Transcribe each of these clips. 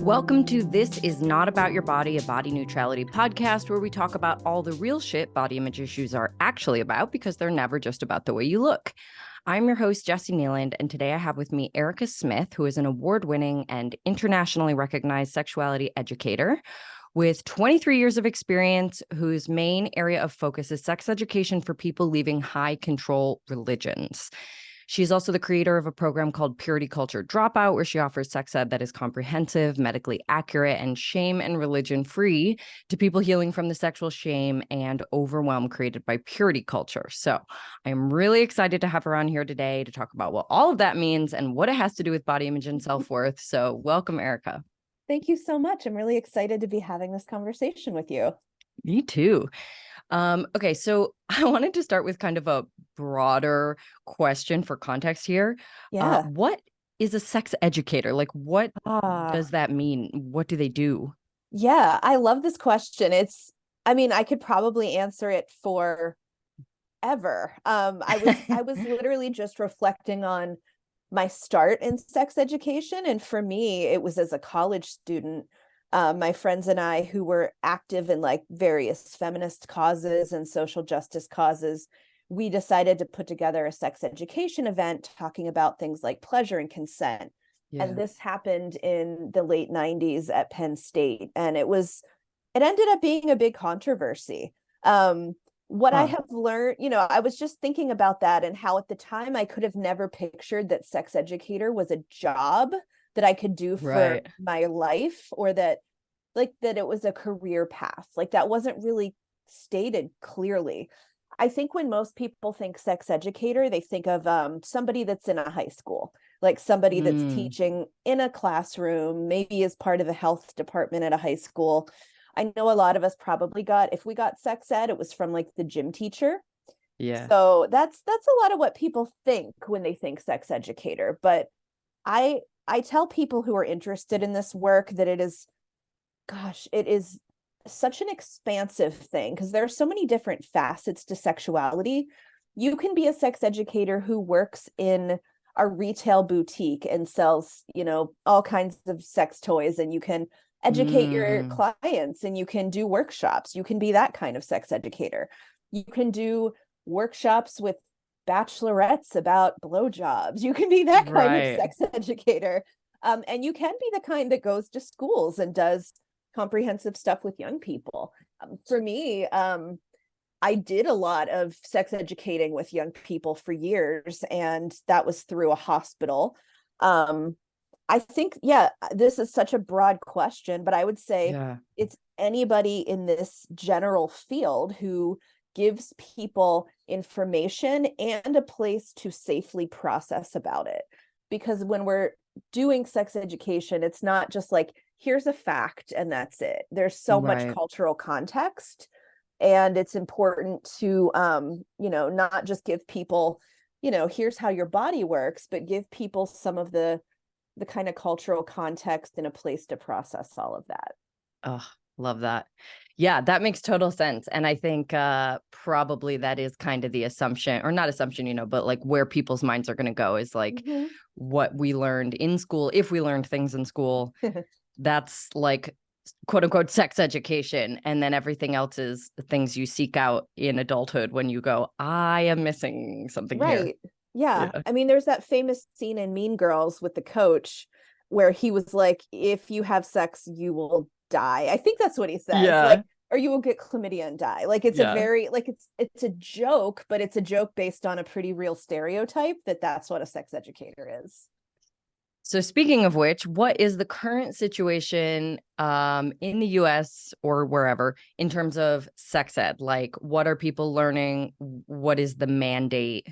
Welcome to This Is Not About Your Body, a body neutrality podcast where we talk about all the real shit body image issues are actually about because they're never just about the way you look. I'm your host, Jessie Nealand, and today I have with me Erica Smith, who is an award-winning and internationally recognized sexuality educator with 23 years of experience, whose main area of focus is sex education for people leaving high-control religions. She's also the creator of a program called Purity Culture Dropout, where she offers sex ed that is comprehensive, medically accurate, and shame and religion-free to people healing from the sexual shame and overwhelm created by purity culture. So I'm really excited to have her on here today to talk about what all of that means and what it has to do with body image and self-worth. So welcome, Erica. Thank you so much. I'm really excited to be having this conversation with you. Me too. Okay, so I wanted to start with kind of a broader question for context here. Yeah. What is a sex educator? Like, what does that mean? What do they do? Yeah, I love this question. I could probably answer it for ever. I was literally just reflecting on my start in sex education. And for me, it was as a college student. My friends and I, who were active in like various feminist causes and social justice causes, we decided to put together a sex education event talking about things like pleasure and consent. Yeah. And this happened in the late 90s at Penn State. And it ended up being a big controversy. What I have learned, I was just thinking about that and how at the time I could have never pictured that sex educator was a job that I could do for my life, or that it was a career path. Like that wasn't really stated clearly. I think when most people think sex educator, they think of somebody that's in a high school, like somebody that's teaching in a classroom, maybe as part of the health department at a high school. I know a lot of us probably if we got sex ed, it was from like the gym teacher. Yeah. So that's a lot of what people think when they think sex educator. But I tell people who are interested in this work that it is such an expansive thing because there are so many different facets to sexuality. You can be a sex educator who works in a retail boutique and sells, all kinds of sex toys, and you can educate your clients and you can do workshops. You can be that kind of sex educator. You can do workshops with bachelorettes about blowjobs. You can be that kind of sex educator. And you can be the kind that goes to schools and does comprehensive stuff with young people. For me, I did a lot of sex educating with young people for years, and that was through a hospital. I think, this is such a broad question, but I would say it's anybody in this general field who gives people information and a place to safely process about it. Because when we're doing sex education, it's not just like, here's a fact and that's it. There's so much cultural context, and it's important to, not just give people, here's how your body works, but give people some of the kind of cultural context and a place to process all of that. Oh, love that. Yeah, that makes total sense. And I think probably that is kind of the assumption, or not assumption, but like where people's minds are going to go is like what we learned in school. If we learned things in school, that's like quote unquote sex education. And then everything else is things you seek out in adulthood when you go, I am missing something here. Yeah. I mean, there's that famous scene in Mean Girls with the coach where he was like, if you have sex, you will die. I think that's what he says. Like, or you will get chlamydia and die. Like it's a very, like it's a joke, but it's a joke based on a pretty real stereotype that's what a sex educator is. So speaking of which, what is the current situation in the US or wherever in terms of sex ed? Like, what are people learning? What is the mandate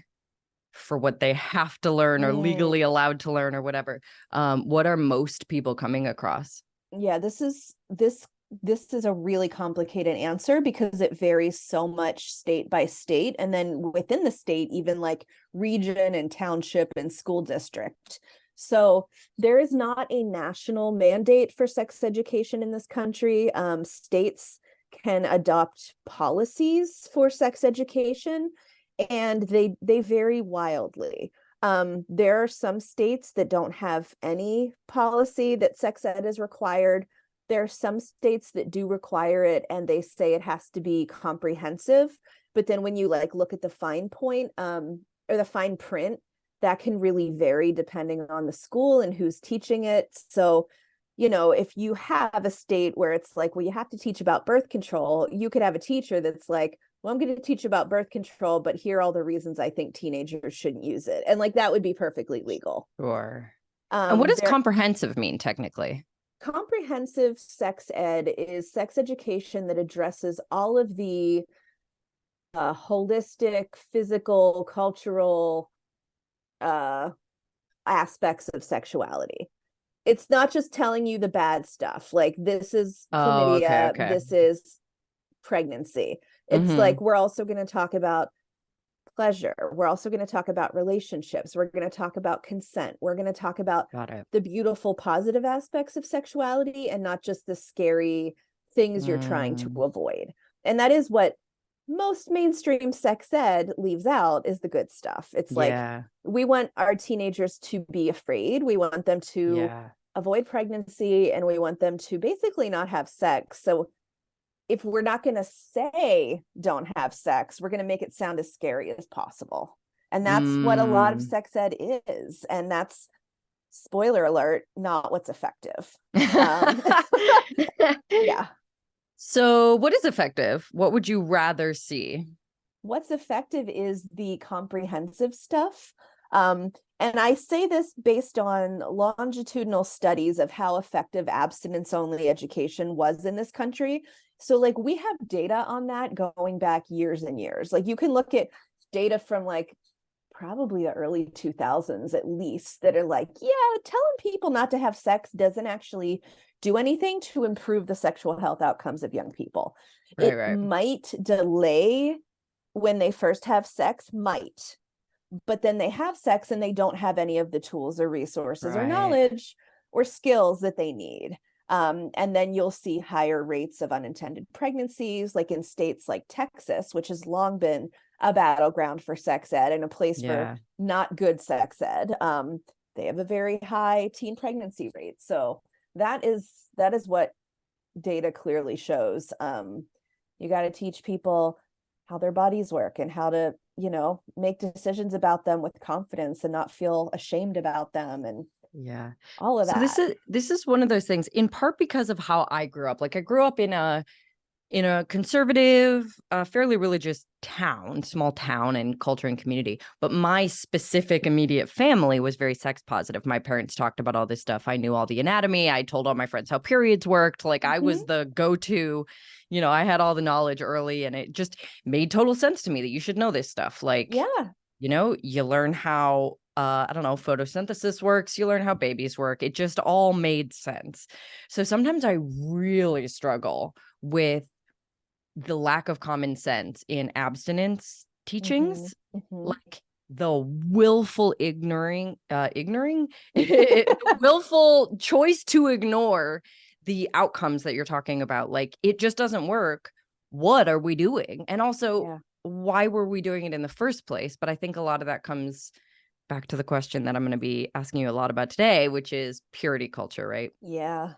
for what they have to learn or legally allowed to learn or whatever? What are most people coming across? Yeah, this is a really complicated answer because it varies so much state by state, and then within the state, even like region and township and school district. So there is not a national mandate for sex education in this country. States can adopt policies for sex education, and they vary wildly. There are some states that don't have any policy that sex ed is required. There are some states that do require it, and they say it has to be comprehensive. But then when you like look at the fine point, or the fine print, that can really vary depending on the school and who's teaching it. So, if you have a state where it's like, well, you have to teach about birth control, you could have a teacher that's like, well, I'm going to teach about birth control, but here are all the reasons I think teenagers shouldn't use it. And like, that would be perfectly legal. Sure. And what does There, comprehensive mean technically? comprehensive sex ed is sex education that addresses all of the holistic, physical, cultural aspects of sexuality. It's not just telling you the bad stuff. Like, this is Oh, chlamydia, okay. this is pregnancy. It's like, we're also going to talk about pleasure. We're also going to talk about relationships. We're going to talk about consent. We're going to talk about Got it. the beautiful positive aspects of sexuality and not just the scary things you're trying to avoid. And that is what most mainstream sex ed leaves out, is the good stuff. It's like, we want our teenagers to be afraid. We want them to avoid pregnancy, and we want them to basically not have sex. So if we're not going to say don't have sex, we're going to make it sound as scary as possible. And that's what a lot of sex ed is. And that's, spoiler alert, not what's effective. Yeah. So what is effective? What would you rather see? What's effective is the comprehensive stuff. And I say this based on longitudinal studies of how effective abstinence only education was in this country. So like, we have data on that going back years and years. Like, you can look at data from like probably the early 2000s at least, that are like, yeah, telling people not to have sex doesn't actually do anything to improve the sexual health outcomes of young people. It might delay when they first have sex, but then they have sex and they don't have any of the tools or resources or knowledge or skills that they need. And then you'll see higher rates of unintended pregnancies, like in states like Texas, which has long been a battleground for sex ed and a place for not good sex ed. They have a very high teen pregnancy rate. So that is what data clearly shows. You got to teach people how their bodies work and how to, make decisions about them with confidence and not feel ashamed about them, and all of that. So this is one of those things, in part because of how I grew up. Like, I grew up in a conservative, fairly religious town, small town and culture and community. But my specific immediate family was very sex positive. My parents talked about all this stuff. I knew all the anatomy. I told all my friends how periods worked. Like, I was the go-to, I had all the knowledge early, and it just made total sense to me that you should know this stuff. Like, you learn how, I don't know, photosynthesis works. You learn how babies work. It just all made sense. So sometimes I really struggle with the lack of common sense in abstinence teachings, like the willful willful choice to ignore the outcomes that you're talking about. Like, it just doesn't work. What are we doing? And also, why were we doing it in the first place? But I think a lot of that comes back to the question that I'm going to be asking you a lot about today, which is purity culture, right? Yeah.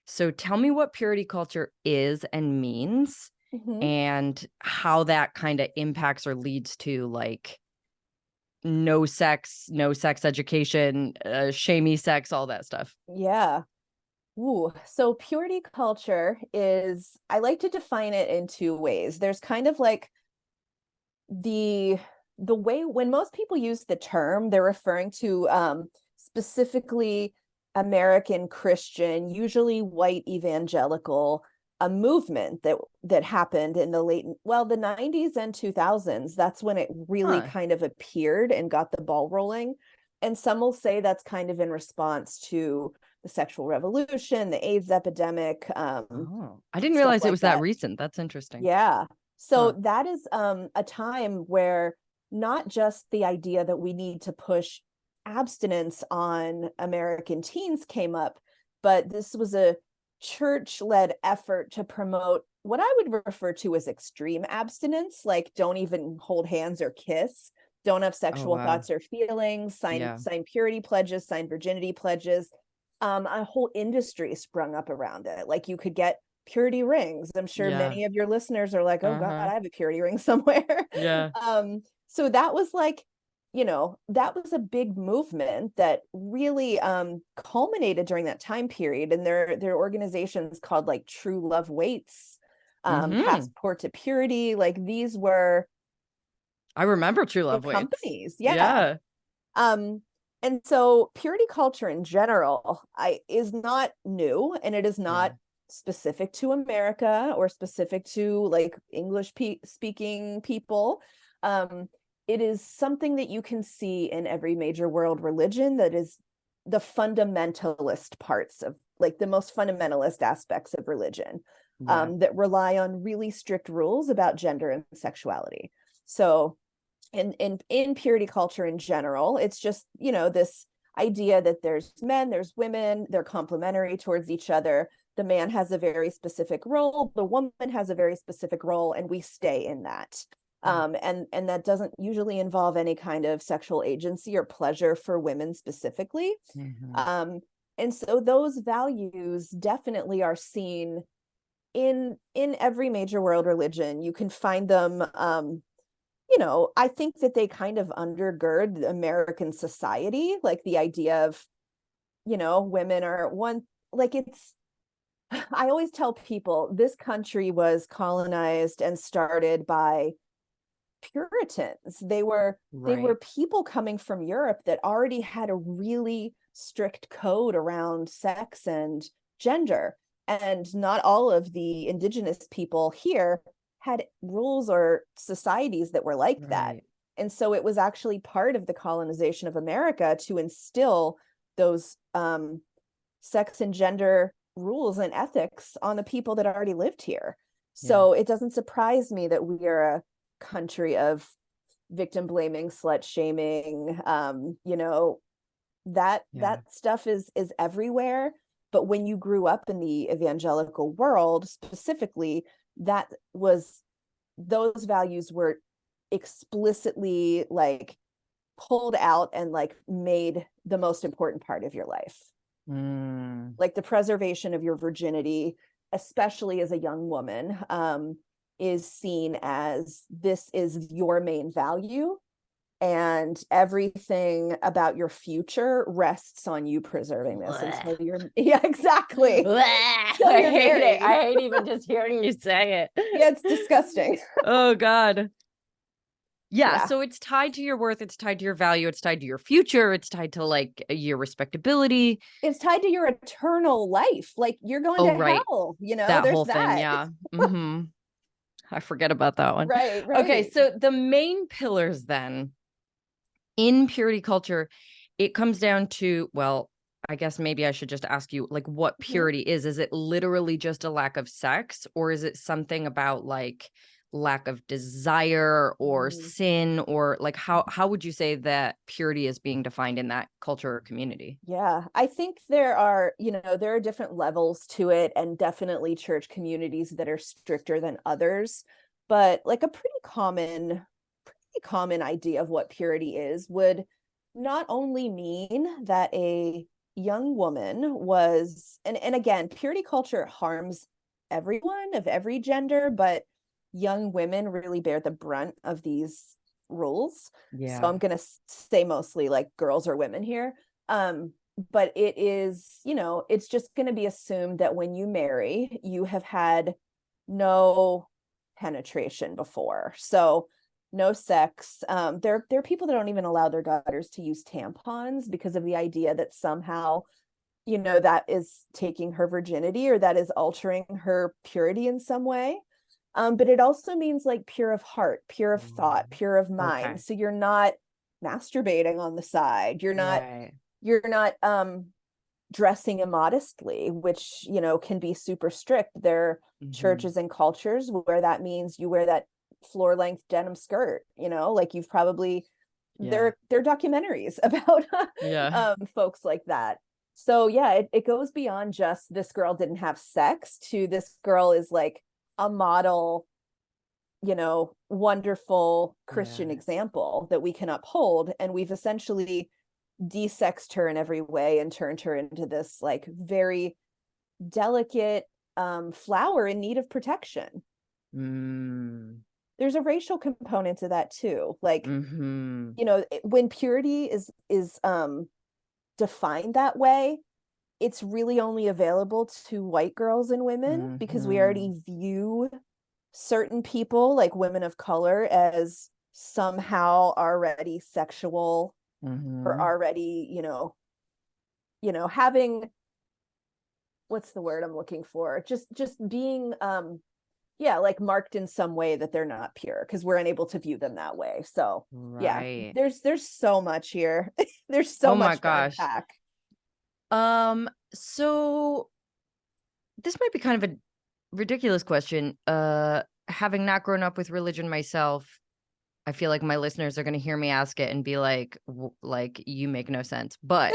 So tell me what purity culture is and means, and how that kind of impacts or leads to like no sex education, shamey sex, all that stuff. Yeah. Ooh, so purity culture is, I like to define it in two ways. There's kind of like the way when most people use the term, they're referring to specifically American Christian, usually white evangelical, a movement that happened in the the 90s and 2000s. That's when it really kind of appeared and got the ball rolling. And some will say that's kind of in response to the sexual revolution, the AIDS epidemic. I didn't realize it was that recent. That's interesting. Yeah. So that is a time where not just the idea that we need to push abstinence on American teens came up, but this was a church-led effort to promote what I would refer to as extreme abstinence, like don't even hold hands or kiss. don't have Oh, sexual wow. thoughts or feelings, Yeah. sign purity pledges, sign virginity pledges. A whole industry sprung up around it. Like you could get purity rings. I'm sure Yeah. many of your listeners are like, oh God, Uh-huh. I have a purity ring somewhere. Yeah. So that was like, that was a big movement that really culminated during that time period. And their organizations called like True Love Waits, Mm-hmm. Passport to Purity. Like these were I remember True the Love Waits. companies. Yeah. Yeah. Um, and so purity culture in general is not new, and it is Yeah. not specific to America or specific to like English speaking people. Um, it is something that you can see in every major world religion that is the fundamentalist parts of like the most fundamentalist aspects of religion, Yeah. that rely on really strict rules about gender and sexuality. So in purity culture in general, it's just, this idea that there's men, there's women, they're complementary towards each other. The man has a very specific role, the woman has a very specific role, and we stay in that. Yeah. And that doesn't usually involve any kind of sexual agency or pleasure for women specifically. Mm-hmm. um, and so those values definitely are seen in every major world religion. You can find them, I think that they kind of undergird American society, like the idea of, women are one, like I always tell people this country was colonized and started by Puritans. They were Right. people coming from Europe that already had a really strict code around sex and gender. And not all of the indigenous people here had rules or societies that were like that. Right. And so it was actually part of the colonization of America to instill those sex and gender rules and ethics on the people that already lived here. Yeah. So it doesn't surprise me that we are a country of victim blaming, slut shaming, Yeah. that stuff is everywhere. But when you grew up in the evangelical world specifically, that was those values were explicitly like pulled out and like made the most important part of your life. Mm. Like the preservation of your virginity, especially as a young woman, is seen as this is your main value, and everything about your future rests on you preserving this until Blech. you're yeah, exactly, Blech. until I you're hate it. married. I hate even just hearing you say it. Yeah, it's disgusting. Oh God. Yeah, Yeah, so it's tied to your worth, it's tied to your value, it's tied to your future, it's tied to like your respectability. it's tied to your eternal life, like you're going Oh, to right. hell, That there's whole thing, that. yeah. Mm-hmm. I forget about that one. Right, Okay, right. so the main pillars then in purity culture, it comes down to, well, I guess maybe I should just ask you, like, what Mhm. purity is. Is it literally just a lack of sex, or is it something about like lack of desire or Mm. sin, or like how would you say that purity is being defined in that culture or community? Yeah, I think there are different levels to it, and definitely church communities that are stricter than others. But like a pretty common idea of what purity is would not only mean that a young woman was, and again, purity culture harms everyone of every gender, but young women really bear the brunt of these rules. So Yeah. I'm going to say mostly like girls or women here. Um, but it is, it's just going to be assumed that when you marry, you have had no penetration before. So no sex. There are people that don't even allow their daughters to use tampons because of the idea that somehow, that is taking her virginity or that is altering her purity in some way. But it also means like pure of heart, pure of thought, pure of mind. Okay. So you're not masturbating on the side. Right. You're not dressing immodestly, which, can be super strict. There are Mm-hmm. churches and cultures where that means you wear that floor length denim skirt, like you've probably Yeah. there are documentaries about Yeah. folks like that. So yeah, it goes beyond just this girl didn't have sex to this girl is like a model wonderful Yeah. Christian example that we can uphold. And we've essentially desexed her in every way and turned her into this like very delicate flower in need of protection. Mm. There's a racial component to that too. Like, Mm-hmm. when purity is defined that way, it's really only available to white girls and women because we Mm-hmm. already view certain people like women of color as somehow already sexual or Mm-hmm. already, having, what's the word I'm looking for? Just being yeah, like marked in some way that they're not pure because we're unable to view them that way. So yeah, Right. there's so much here. There's so Oh my much to gosh. unpack. So this might be kind of a ridiculous question. Having not grown up with religion myself, I feel like my listeners are going to hear me ask it and be like, like you make no sense. But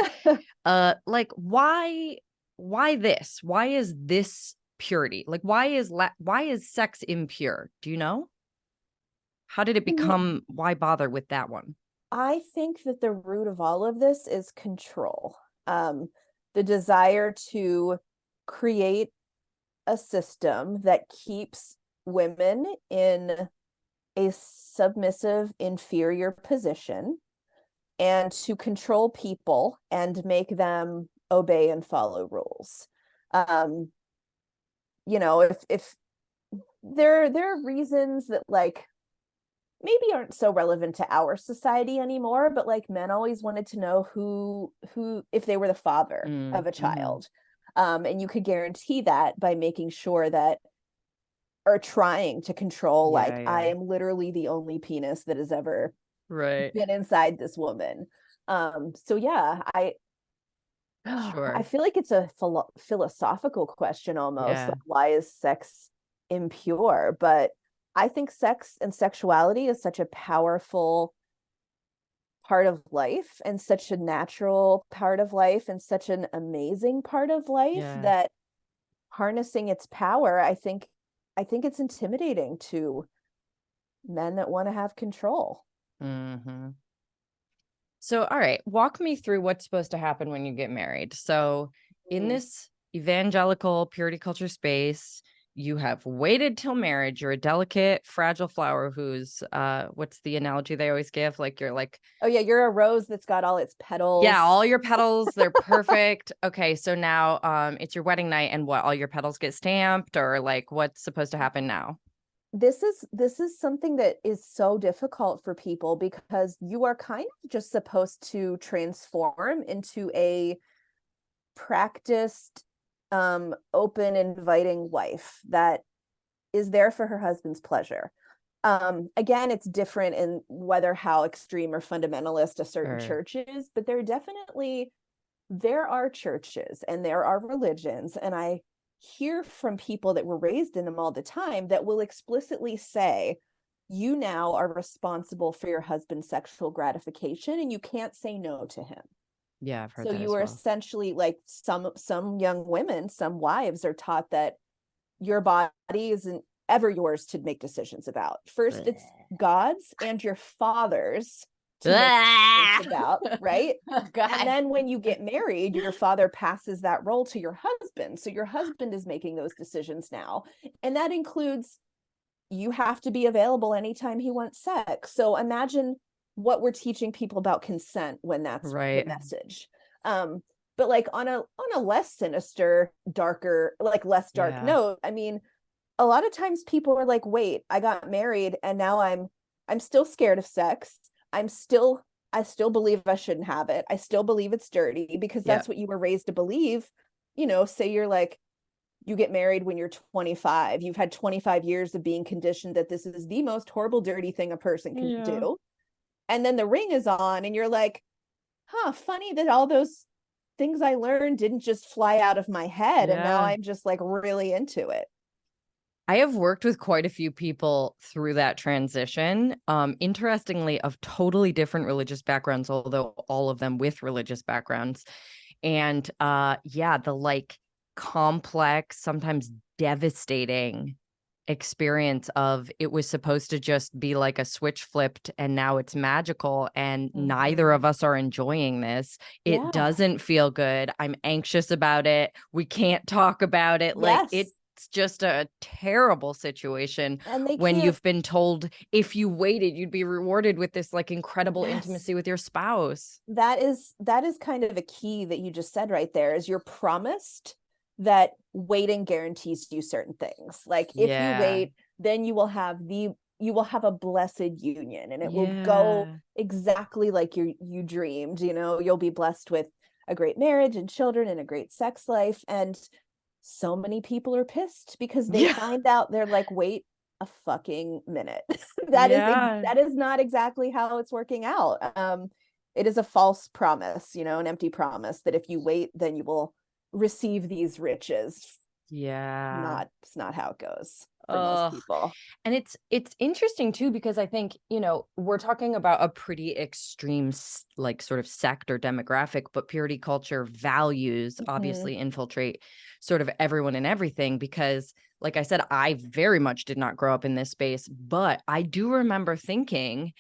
like why this? Why is this purity? Like why is sex impure? Do you know? How did it become why bother with that one? I think that the root of all of this is control. The desire to create a system that keeps women in a submissive, inferior position and to control people and make them obey and follow rules. Um, if there are reasons that like maybe aren't so relevant to our society anymore, but like men always wanted to know who if they were the father of a Mm-hmm. child. And you could guarantee that by making sure that or trying to control Yeah, like I yeah. am literally the only penis that has ever Right. been inside this woman. So yeah, I Sure. feel like it's a philosophical question almost, Yeah. like why is sex impure? But I think sex and sexuality is such a powerful part of life and such a natural part of life and such an amazing part of life Yeah. that harnessing its power, I think it's intimidating to men that want to have control. Mm-hmm. So, all right, walk me through what's supposed to happen when you get married. So, in Mm. this evangelical purity culture space, you have waited till marriage. You're a delicate, fragile flower who's what's the analogy they always give? Like you're like, Oh yeah, you're a rose that's got all its yeah, petals. all your petals, they're perfect. Okay, so now it's your wedding night and what, all your petals get stamped or like what's supposed to happen now? This is something that is so difficult for people because you are kind of just supposed to transform into a practiced open inviting wife that is there for her husband's pleasure. Again, it's different in whether how extreme or fundamentalist a certain Or church is, but there are churches and there are religions, and I hear from people that were raised in them all the time that will explicitly say, you now are responsible for your husband's sexual gratification and you can't say no to him. yeah, I've heard So that you as are well. essentially like some young women, some wives are taught that your body isn't ever yours to make decisions about. First, it's God's and your father's to make Ah! decisions about, right? Oh And God. then when you get married, your father passes that role to your husband. So your husband is making those decisions now. And that includes you have to be available anytime he wants sex. So imagine what we're teaching people about consent when that's the Right. message. Um, but like on a less sinister, darker, like less dark Yeah. note, I mean, a lot of times people are like, wait, I got married and now I'm still scared of sex. I still believe I shouldn't have it. I still believe it's dirty because Yeah. that's what you were raised to believe. Say you're like you get married when you're 25. You've had 25 years of being conditioned that this is the most horrible, dirty thing a person can Yeah. do. And then the ring is on, and you're like, huh, funny that all those things I learned didn't just fly out of my head. And now Yeah. I'm just like really into it. I have worked with quite a few people through that transition. Interestingly, of totally different religious backgrounds, although all of them with religious backgrounds. And yeah, the like complex, sometimes devastating experience of it was supposed to just be like a switch flipped and now it's magical, and neither Mhm. of us are enjoying this. It Yeah. doesn't feel good. I'm anxious about it. We can't talk about it. Like, Yes. it's just a terrible situation And they when can't. you've been told if you waited you'd be rewarded with this like incredible Yes. intimacy with your spouse. That is kind of a key that you just said right there, is you're promised that waiting guarantees you certain things. Like if you Yeah. wait, then you will have a blessed union, and it will go Yeah. exactly like you dreamed. You'll be blessed with a great marriage and children and a great sex life. And so many people are pissed because they Yeah. find out, they're like, wait a fucking minute. Yeah. That is not exactly how it's working out. It is a false promise, an empty promise that if you wait, then you will receive these riches. Yeah. It's not how it goes for most Oh, people. and it's interesting too, because I think, we're talking about a pretty extreme like sort of sect or demographic, but purity culture values Mhm. obviously infiltrate sort of everyone and everything, because like I said, I very much did not grow up in this space, but I do remember thinking,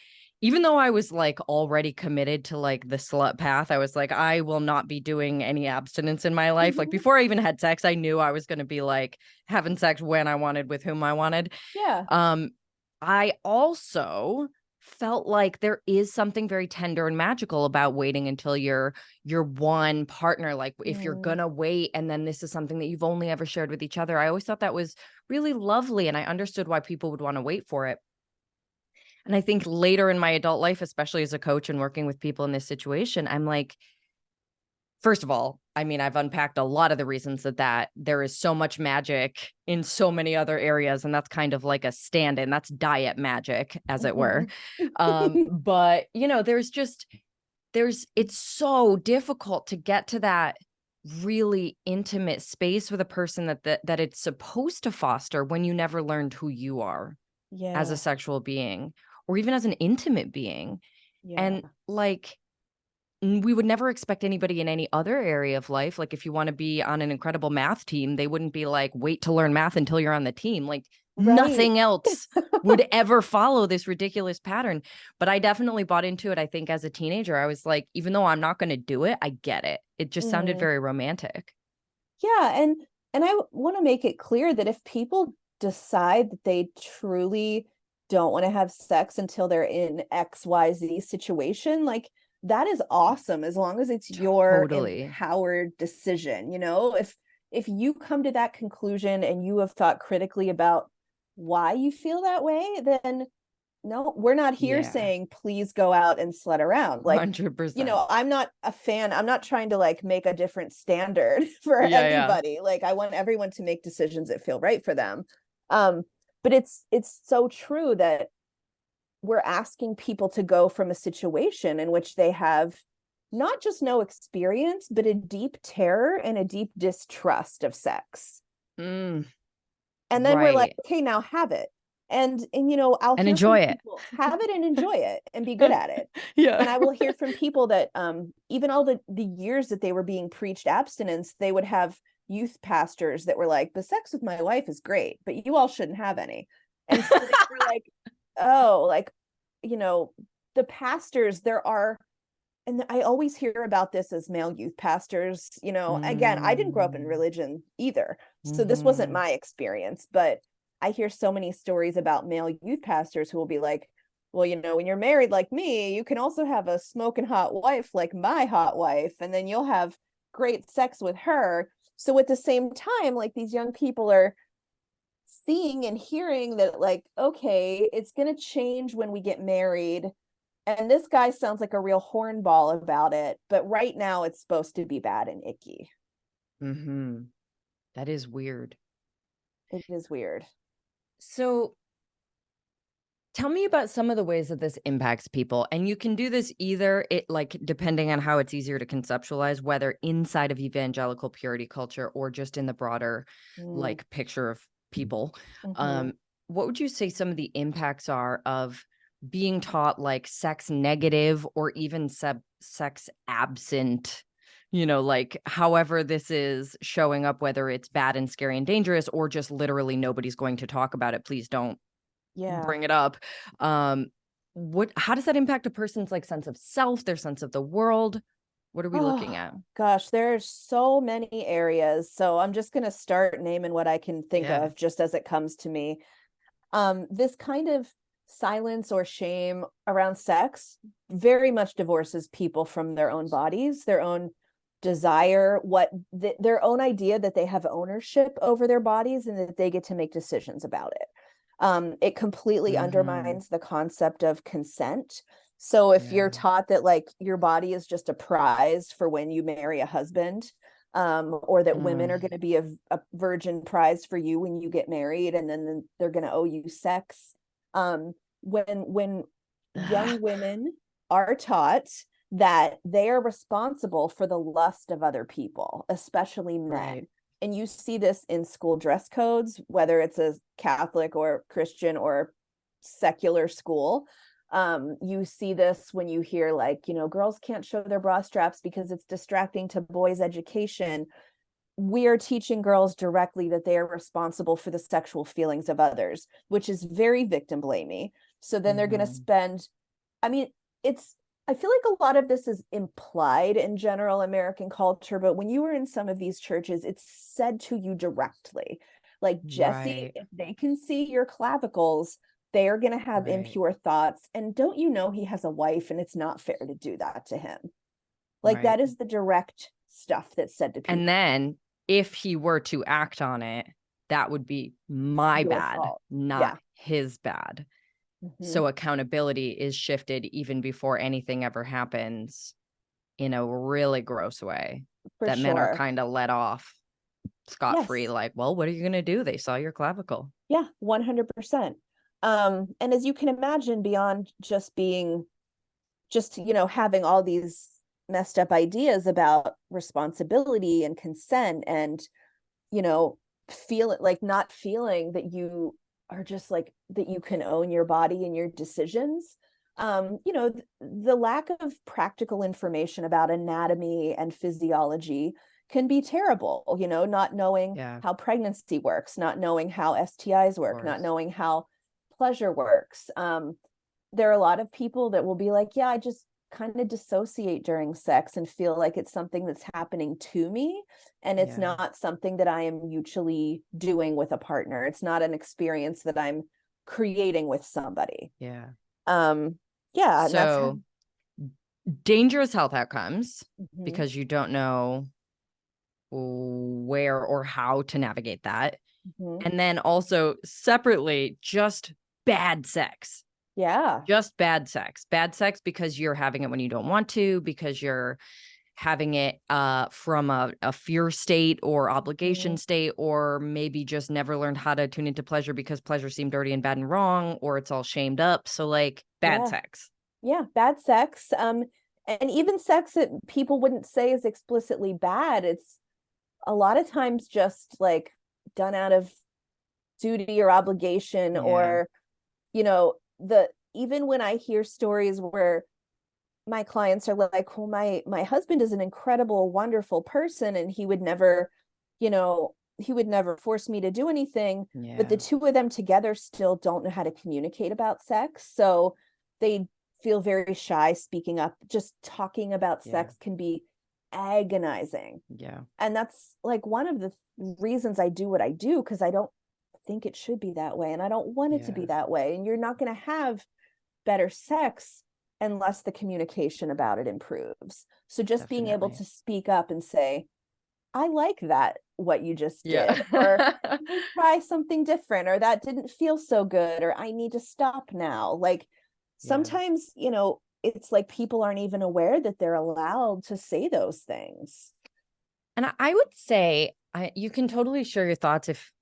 even though I was like already committed to like the slut path, I was like, I will not be doing any abstinence in my life. Like Mhm. before I even had sex, I knew I was going to be like having sex when I wanted with whom I wanted. Yeah. Um, I also felt like there is something very tender and magical about waiting until you're one partner. Like if you're Mm. gonna wait and then this is something that you've only ever shared with each other. I always thought that was really lovely, and I understood why people would want to wait for it. And I think later in my adult life, especially as a coach and working with people in this situation, I'm like, first of all, I mean, I've unpacked a lot of the reasons that there is so much magic in so many other areas, and that's kind of like a stand-in. That's diet magic, as it were. Mhm. But there's it's so difficult to get to that really intimate space with a person that it's supposed to foster when you never learned who you are as a Yeah. sexual being or even as an intimate being. Yeah. And like we would never expect anybody in any other area of life. Like if you want to be on an incredible math team, they wouldn't be like, wait to learn math until you're on the team. Like Right. nothing else would ever follow this ridiculous pattern. But I definitely bought into it. I think as a teenager, I was like, even though I'm not going to do it, I get it. It just sounded Mm. very romantic. Yeah, and I want to make it clear that if people decide that they truly don't want to have sex until they're in XYZ situation, like that is awesome, as long as it's your Totally. empowered decision. If you come to that conclusion and you have thought critically about why you feel that way, then no, we're not here Yeah. saying please go out and slut around. Like, 100%. I'm not a fan. I'm not trying to like make a different standard for Yeah. Yeah. anybody. Like, I want everyone to make decisions that feel right for them. Um, but it's so true that we're asking people to go from a situation in which they have not just no experience, but a deep terror and a deep distrust of sex. Mm, And then we're like, right. okay, now have it. And I'll And hear from enjoy it. people, have it and enjoy it and be good at it. Yeah. And I will hear from people that even all the years that they were being preached abstinence, they would have youth pastors that were like, the sex with my wife is great, but you all shouldn't have any. And so they were like, oh, like, you know, the pastors, there are, and I always hear about this as male youth pastors. Again, I didn't grow up in Mm, religion either, so this wasn't mhm. my experience, but I hear so many stories about male youth pastors who will be like, well, when you're married like me, you can also have a smoking hot wife like my hot wife, and then you'll have great sex with her. So at the same time, like, these young people are seeing and hearing that, like, okay, it's going to change when we get married, and this guy sounds like a real hornball about it, but right now it's supposed to be bad and icky. Mhm. That is weird. It is weird. So tell me about some of the ways that this impacts people. And you can do this either depending on how it's easier to conceptualize, whether inside of evangelical purity culture or just in the broader Mm. like picture of people. Hmm. Um, what would you say some of the impacts are of being taught like sex negative or even sex absent, like however this is showing up, whether it's bad and scary and dangerous or just literally nobody's going to talk about it. Please don't bring it up. How does that impact a person's like sense of self, their sense of the world? What are we looking at? Gosh, there's so many areas. So I'm just going to start naming what I can think of just as it comes to me. This kind of silence or shame around sex very much divorces people from their own bodies, their own desire, their own idea that they have ownership over their bodies and that they get to make decisions about it. It completely undermines the concept of consent. So if you're taught that like your body is just a prize for when you marry a husband, or that women are going to be a virgin prize for you when you get married, and then they're going to owe you sex. When young women are taught that they are responsible for the lust of other people, especially men. Right. And you see this in school dress codes, whether it's a Catholic or Christian or secular school. You see this when you hear like, girls can't show their bra straps because it's distracting to boys' education. We are teaching girls directly that they are responsible for the sexual feelings of others, which is very victim blamey. So then they're going to spend, I feel like a lot of this is implied in general American culture, but when you were in some of these churches, it's said to you directly, like, Jesse, if they can see your clavicles, they are going to have impure thoughts. And don't you know he has a wife and it's not fair to do that to him? Like that is the direct stuff that's said to people. And then if he were to act on it, that would be my Your bad, fault. not his bad. So accountability is shifted even before anything ever happens in a really gross way. Men are kind of let off scot-free, like, well, what are you going to do? They saw your clavicle. Yeah, 100%. And as you can imagine, beyond just having all these messed up ideas about responsibility and consent and, not feeling that you are just like, that you can own your body and your decisions. The lack of practical information about anatomy and physiology can be terrible, not knowing how pregnancy works, not knowing how STIs work, not knowing how pleasure works. There are a lot of people that will be like, yeah, I just kind of dissociate during sex and feel like it's something that's happening to me. And it's not something that I am mutually doing with a partner. It's not an experience that I'm creating with somebody. So dangerous health outcomes because you don't know where or how to navigate that. And then also separately, just bad sex. Just bad sex. Bad sex because you're having it when you don't want to, because you're having it from a fear state or obligation state, or maybe just never learned how to tune into pleasure because pleasure seemed dirty and bad and wrong, or it's all shamed up. So like bad sex. Yeah, bad sex. And even sex that people wouldn't say is explicitly bad. It's a lot of times just like done out of duty or obligation, or, even when I hear stories where my clients are like, well, my husband is an incredible, wonderful person, and he would never force me to do anything. But the two of them together still don't know how to communicate about sex. So they feel very shy speaking up. Just talking about sex can be agonizing. And that's like one of the reasons I do what I do, because I don't think it should be that way, and I don't want it to be that way. And you're not going to have better sex unless the communication about it improves. So just being able to speak up and say, I like that, what you just did, or try something different, or that didn't feel so good, or I need to stop now. Like sometimes, it's like people aren't even aware that they're allowed to say those things. And I would say, you can totally share your thoughts if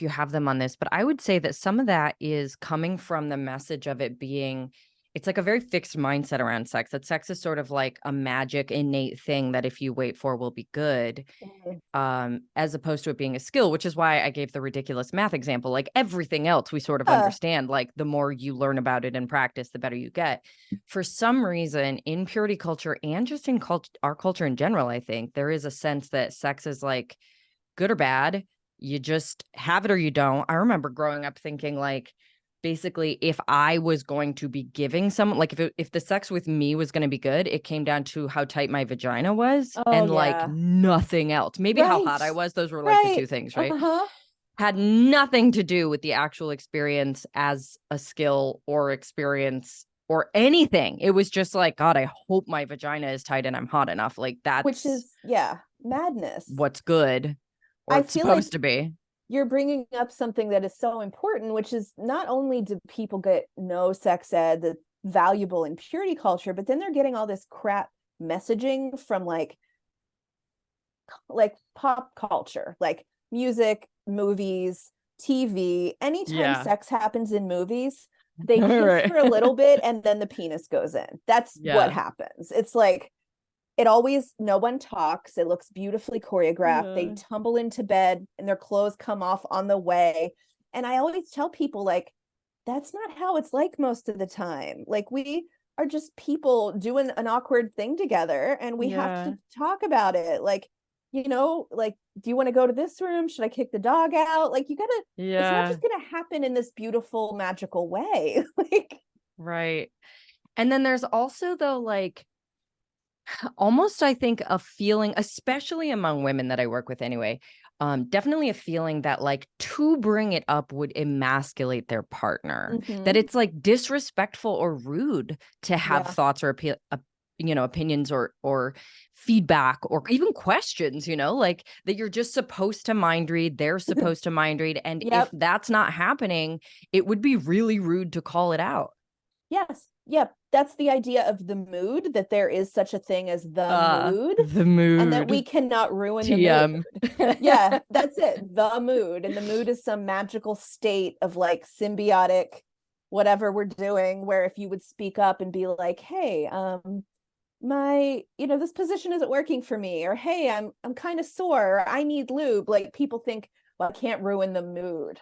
you have them on this, but I would say that some of that is coming from the message of it being it's like a very fixed mindset around sex, that sex is sort of like a magic innate thing that if you wait for will be good, as opposed to it being a skill, which is why I gave the ridiculous math example. Like everything else we sort of understand, like the more you learn about it and practice, the better you get. For some reason in purity culture and just in our culture in general, I think there is a sense that sex is like good or bad. You just have it or you don't. I remember growing up thinking like, basically, if I was going to be giving someone, like if the sex with me was going to be good, it came down to how tight my vagina was and like nothing else. Maybe how hot I was. Those were like the two things, right? Had nothing to do with the actual experience as a skill or experience or anything. It was just like, God, I hope my vagina is tight and I'm hot enough. Like that's which is madness. What's good or it's supposed to be. You're bringing up something that is so important, which is not only do people know sex ed that's valuable in purity culture, but then they're getting all this crap messaging from like pop culture, like music, movies, TV. Anytime sex happens in movies, they kiss for a little bit and then the penis goes in. That's what happens. It's like, no one talks. It looks beautifully choreographed. They tumble into bed and their clothes come off on the way. And I always tell people, like, that's not how it's like most of the time. Like, we are just people doing an awkward thing together and we have to talk about it. Like, like, do you want to go to this room? Should I kick the dog out? Like, you gotta, it's not just gonna happen in this beautiful, magical way. Like, right. And then there's also, though, like, almost, I think, a feeling, especially among women that I work with anyway, definitely a feeling that like to bring it up would emasculate their partner, that it's like disrespectful or rude to have thoughts or opinions or feedback or even questions, like that you're just supposed to mind read, they're supposed to mind read. And if that's not happening, it would be really rude to call it out. Yes. Yep. That's the idea of the mood, that there is such a thing as the mood. The mood. And that we cannot ruin TM. the mood. Yeah, that's it. The mood. And the mood is some magical state of like symbiotic whatever we're doing, where if you would speak up and be like, hey, my, this position isn't working for me, or hey, I'm kind of sore, or I need lube. Like, people think, well, I can't ruin the mood.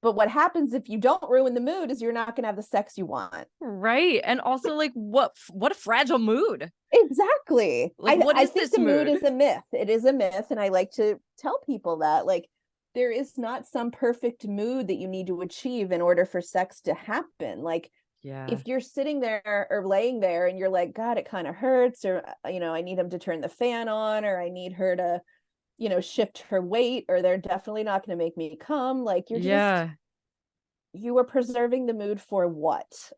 But what happens if you don't ruin the mood is you're not going to have the sex you want. Right. And also, like, what a fragile mood. Exactly. Like, I think the mood is a myth. It is a myth. And I like to tell people that, like, there is not some perfect mood that you need to achieve in order for sex to happen. Like, if you're sitting there or laying there and you're like, God, it kind of hurts, or, I need him to turn the fan on, or I need her to, shift her weight, or they're definitely not going to make me come. Like, you're just, you are preserving the mood for what?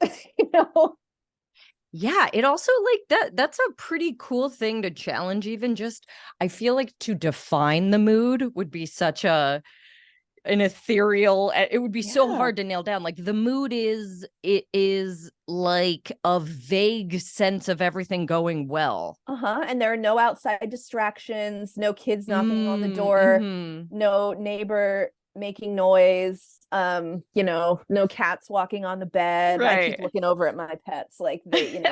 Yeah, it also, like, that's a pretty cool thing to challenge. Even just, I feel like to define the mood would be such an ethereal, it would be so hard to nail down. Like, the mood is like a vague sense of everything going well. And there are no outside distractions, no kids knocking on the door, no neighbor making noise, no cats walking on the bed. I keep looking over at my pets, like, they,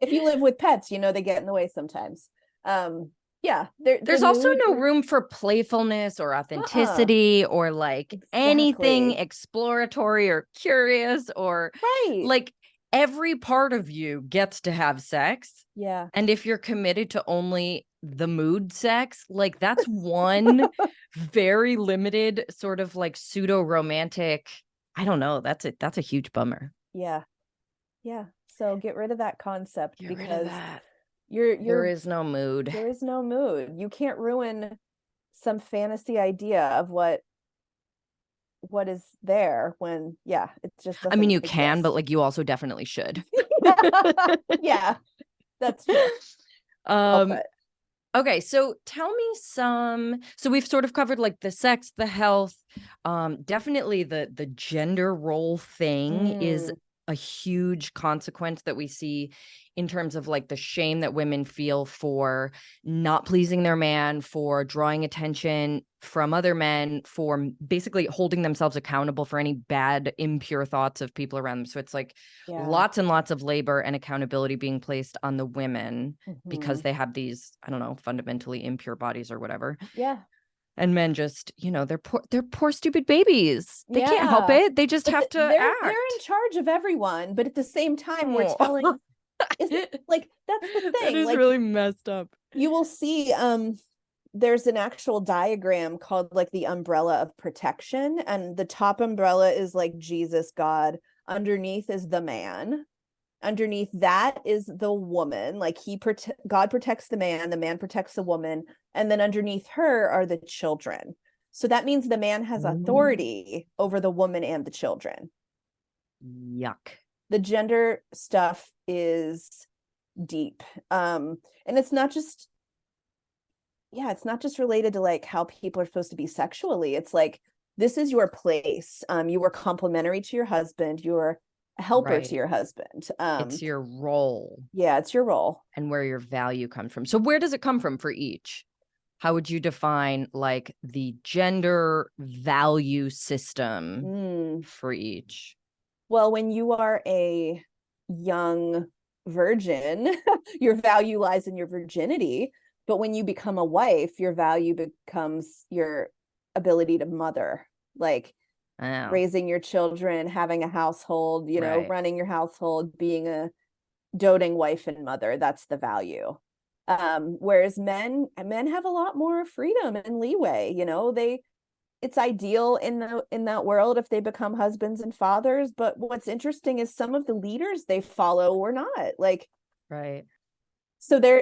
if you live with pets, they get in the way sometimes. There's also no room for playfulness or authenticity or like anything exploratory or curious, or like, every part of you gets to have sex. Yeah. And if you're committed to only the mood sex, like, that's one very limited sort of like pseudo romantic. I don't know. That's a huge bummer. Yeah. So get rid of that concept, because there is no mood. There is no mood. You can't ruin some fantasy idea of what is there when it just doesn't you exist. can, but like, you also definitely should. Yeah, that's true. Okay, so tell me so we've sort of covered like the sex, the health, definitely the gender role thing is a huge consequence that we see in terms of like the shame that women feel for not pleasing their man, for drawing attention from other men, for basically holding themselves accountable for any bad, impure thoughts of people around them. So it's like lots and lots of labor and accountability being placed on the women because they have these, I don't know, fundamentally impure bodies or whatever. Yeah. And men just, they're poor stupid babies. They can't help it. They just have to they're act. They're in charge of everyone, but at the same time, we're telling. Is it like that's the thing? That is like, really messed up. You will see there's an actual diagram called like the umbrella of protection, and the top umbrella is like Jesus, God, underneath is the man, underneath that is the woman, like God protects the man protects the woman, and then underneath her are the children. So that means the man has authority over the woman and the children. Yuck. The gender stuff is deep. And it's not just related to like how people are supposed to be sexually. It's like, this is your place. You were complementary to your husband. You're a helper to your husband. It's your role. Yeah, it's your role. And where your value comes from. So where does it come from for each? How would you define like the gender value system for each? Well, when you are a young virgin, your value lies in your virginity. But when you become a wife, your value becomes your ability to mother, like raising your children, having a household, running your household, being a doting wife and mother. That's the value. Whereas men have a lot more freedom and leeway. It's ideal in that world if they become husbands and fathers. But what's interesting is some of the leaders they follow were not like, so there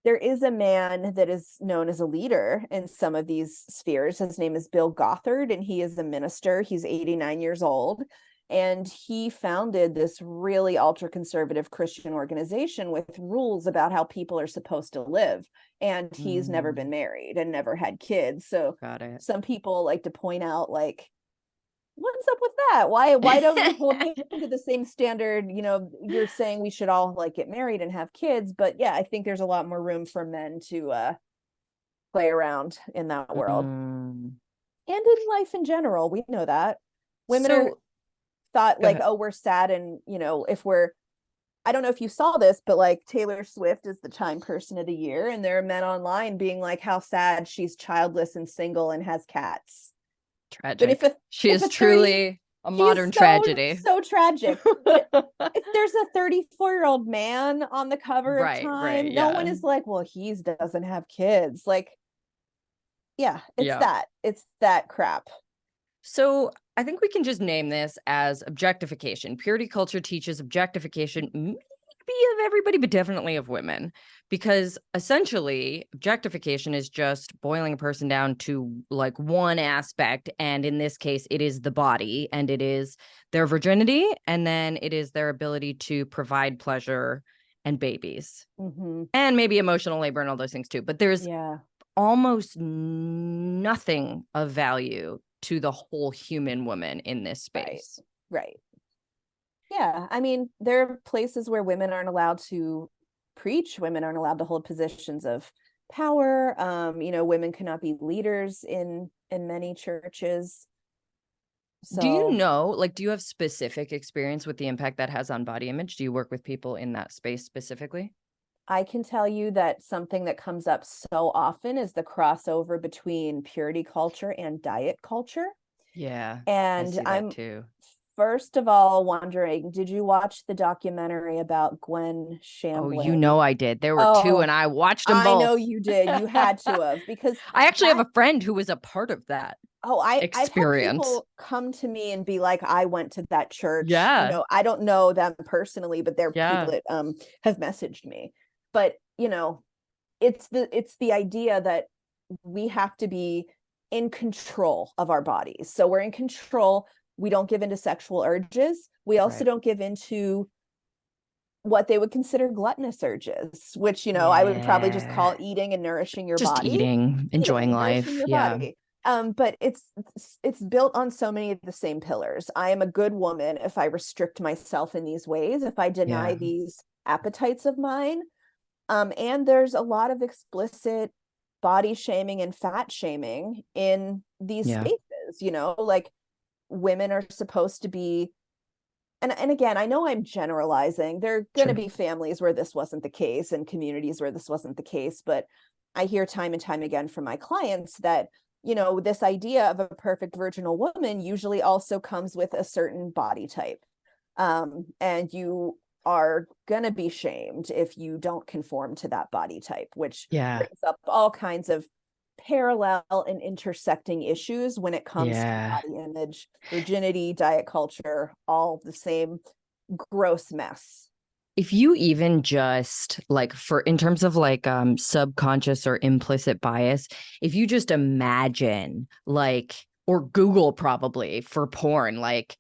is a man that is known as a leader in some of these spheres. His name is Bill Gothard, and he is a minister. He's 89 years old. And he founded this really ultra-conservative Christian organization with rules about how people are supposed to live. And he's never been married and never had kids. So some people like to point out, like, what's up with that? Why don't you hold him to the same standard? You're saying we should all like get married and have kids. But yeah, I think there's a lot more room for men to play around in that world. And in life in general, we know that. Women are thought like, oh, we're sad, and if we're, I don't know if you saw this, but like Taylor Swift is the Time Person of the Year, and there are men online being like how sad she's childless and single and has cats. Tragic. But she is truly a modern tragedy. So tragic. But if there's a 34-year-old man on the cover of Time, no one is like, well, he doesn't have kids. Like, it's that crap. So I think we can just name this as objectification. Purity culture teaches objectification, maybe of everybody, but definitely of women, because essentially objectification is just boiling a person down to like one aspect. And in this case, it is the body, and it is their virginity. And then it is their ability to provide pleasure and babies and maybe emotional labor and all those things too. But there's almost nothing of value to the whole human woman in this space. Right. Yeah. I mean, there are places where women aren't allowed to preach. Women aren't allowed to hold positions of power. Women cannot be leaders in many churches. So, do you know, do you have specific experience with the impact that has on body image? Do you work with people in that space specifically? I can tell you that something that comes up so often is the crossover between purity culture and diet culture. Yeah. And I'm too. First of all wondering, did you watch the documentary about Gwen Shamblin? Oh, I did. There were two, and I watched them both. I know you did. You had to have, because I actually have a friend who was a part of that. I've had people come to me and be like, I went to that church. Yeah. I don't know them personally, but they're people that have messaged me. But it's the idea that we have to be in control of our bodies. So we're in control. We don't give into sexual urges. We also don't give into what they would consider gluttonous urges, which I would probably just call eating and nourishing your body. Eating, enjoying life. Your body. But it's built on so many of the same pillars. I am a good woman if I restrict myself in these ways, if I deny Yeah. these appetites of mine. And there's a lot of explicit body shaming and fat shaming in these Yeah. spaces, like women are supposed to be, and again, I know I'm generalizing. There are going to Sure. be families where this wasn't the case and communities where this wasn't the case, but I hear time and time again from my clients that, this idea of a perfect virginal woman usually also comes with a certain body type. And you are going to be shamed if you don't conform to that body type, which Yeah. brings up all kinds of parallel and intersecting issues when it comes to Yeah. body image, virginity, diet culture, all the same gross mess. If you even just like for in terms of like subconscious or implicit bias, if you just imagine like or Google probably for porn, like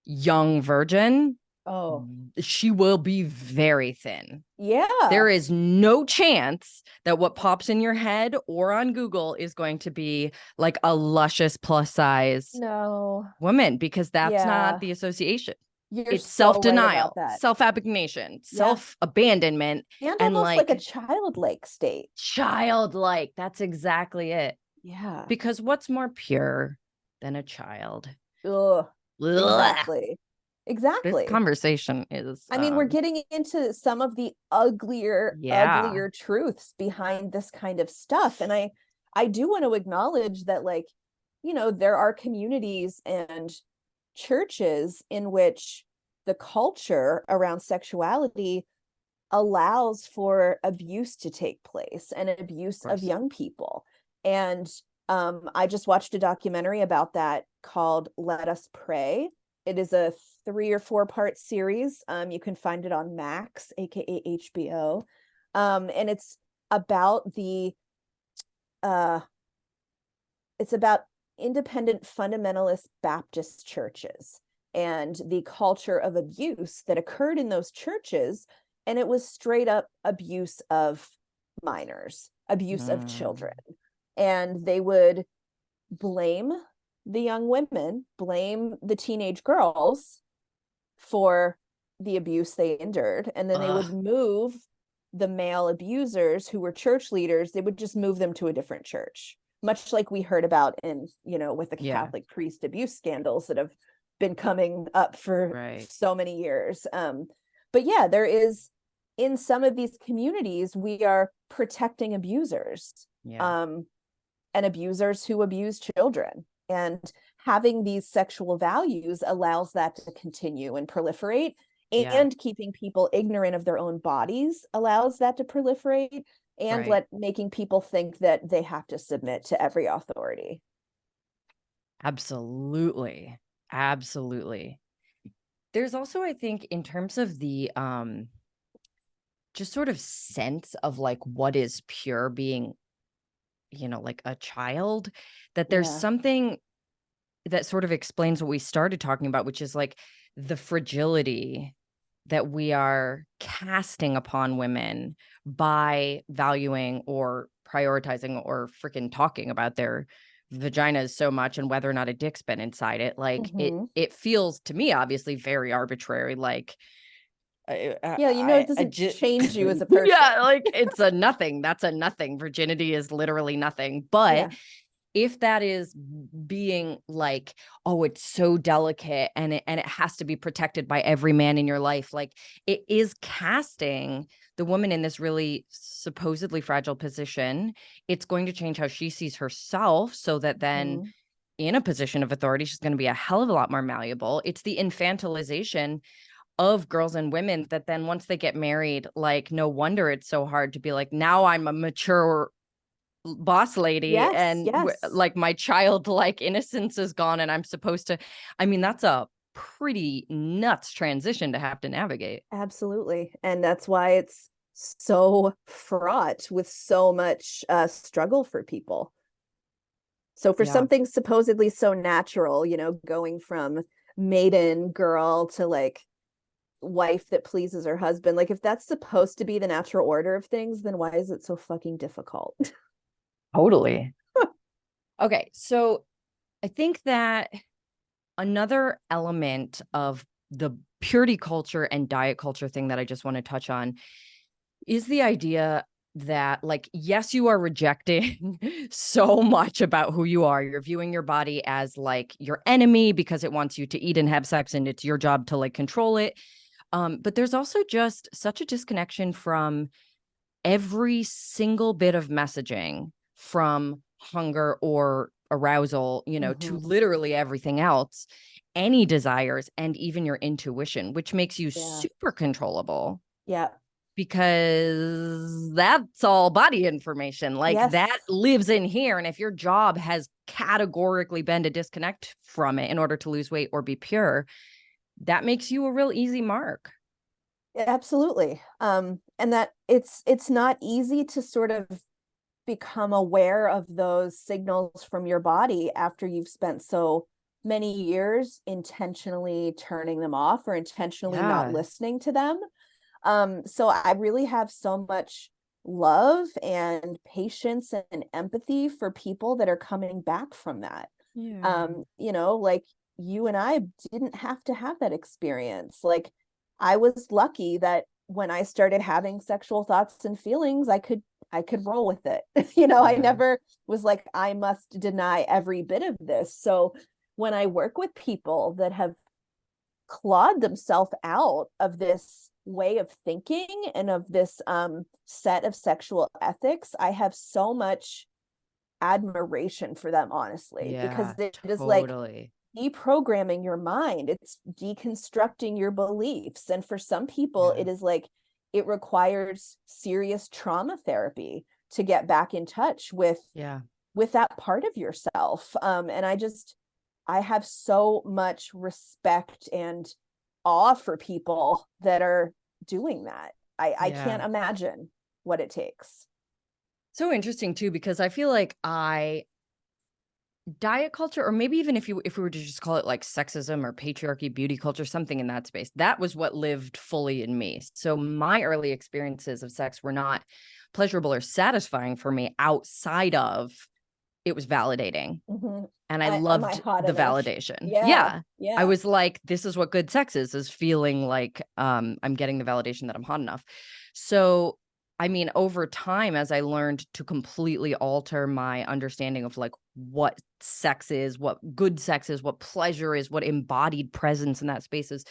young virgin, Oh, she will be very thin. There yeah. is no chance that what pops in your head or on Google is going to be like a luscious plus size No. woman because that's not Yeah. the association. You're It's so right about self-denial, that. self-abnegation, Yeah. self-abandonment, And and almost like a like childlike state. childlike. That's exactly it. Yeah. Because what's more pure than a child? Ugh. Ugh. Exactly. This Exactly. conversation is I mean, we're getting into some of the uglier, yeah. uglier truths behind this kind of stuff. And I do want to acknowledge that, like, there are communities and churches in which the culture around sexuality allows for abuse to take place and abuse Of of course. young people. And I just watched a documentary about that called Let Us Pray. It is a 3 or 4 part series. You can find it on Max, aka HBO. And about the uh it's about independent fundamentalist Baptist churches and the culture of abuse that occurred in those churches. And it was straight up abuse of minors, abuse of Mm. children. And they would blame the young women, blame the teenage girls for the abuse they endured. And then they Ugh. would move the male abusers who were church leaders, they would just move them to a different church, much like we heard about in, with the Yeah. Catholic priest abuse scandals that have been coming up for Right. so many years. But yeah, there is, in some of these communities, we are protecting abusers, Yeah. um, and abusers who abuse children. And having these sexual values allows that to continue and proliferate, Yeah. and keeping people ignorant of their own bodies allows that to proliferate, and Right. making people think that they have to submit to every authority. Absolutely. Absolutely. There's also, I think, in terms of the just sort of sense of like what is pure being, like a child, that there's Yeah. something that sort of explains what we started talking about, which is like the fragility that we are casting upon women by valuing or prioritizing or freaking talking about their vaginas so much and whether or not a dick's been inside it. Like Mm-hmm. it feels to me obviously very arbitrary. Like Yeah, it I doesn't just change you as a person. yeah, like it's a nothing. That's a nothing. Virginity is literally nothing. But Yeah. if that is being like, oh, it's so delicate and it has to be protected by every man in your life, like it is casting the woman in this really supposedly fragile position. It's going to change how she sees herself so that then Mm-hmm. in a position of authority, she's going to be a hell of a lot more malleable. It's the infantilization of girls and women that then once they get married, like no wonder it's so hard to be like, now I'm a mature boss lady Yes, and yes. like my childlike innocence is gone and I'm supposed to, I mean, that's a pretty nuts transition to have to navigate. Absolutely. And that's why it's so fraught with so much struggle for people. So for Yeah. something supposedly so natural, going from maiden girl to like wife that pleases her husband, like if that's supposed to be the natural order of things, then why is it so fucking difficult? Totally. Okay, so I think that another element of the purity culture and diet culture thing that I just want to touch on is the idea that, like, yes, you are rejecting so much about who you are. You're viewing your body as like your enemy because it wants you to eat and have sex, and it's your job to like control it. But there's also just such a disconnection from every single bit of messaging, from hunger or arousal, to Mhm. literally everything else, any desires, and even your intuition, which makes you Yeah. super controllable Yeah. because that's all body information. Like that Yes. lives in here. And if your job has categorically been to disconnect from it in order to lose weight or be pure, that makes you a real easy mark. Absolutely. And that it's not easy to sort of become aware of those signals from your body after you've spent so many years intentionally turning them off or intentionally not Yeah. listening to them. So I really have so much love and patience and empathy for people that are coming back from that. Yeah. Like you and I didn't have to have that experience. Like I was lucky that when I started having sexual thoughts and feelings, I could roll with it. I Yeah. never was like, I must deny every bit of this. So when I work with people that have clawed themselves out of this way of thinking and of this set of sexual ethics, I have so much admiration for them, honestly, because Yeah, it is like totally. deprogramming your mind, it's deconstructing your beliefs. And for some people, Yeah. it is like it requires serious trauma therapy to get back in touch Yeah. with that part of yourself. And I have so much respect and awe for people that are doing that. I Yeah. can't imagine what it takes. So interesting too, because I feel like diet culture, or maybe even if we were to just call it like sexism or patriarchy, beauty culture, something in that space, that was what lived fully in me. So my early experiences of sex were not pleasurable or satisfying for me outside of it was validating. Mm-hmm. And I Am I loved hot the enough? validation. Yeah, Yeah. I yeah. was like, this is what good sex is feeling like I'm getting the validation that I'm hot enough. So, I mean, over time, as I learned to completely alter my understanding of like what sex is, what good sex is, what pleasure is, what embodied presence in that space is,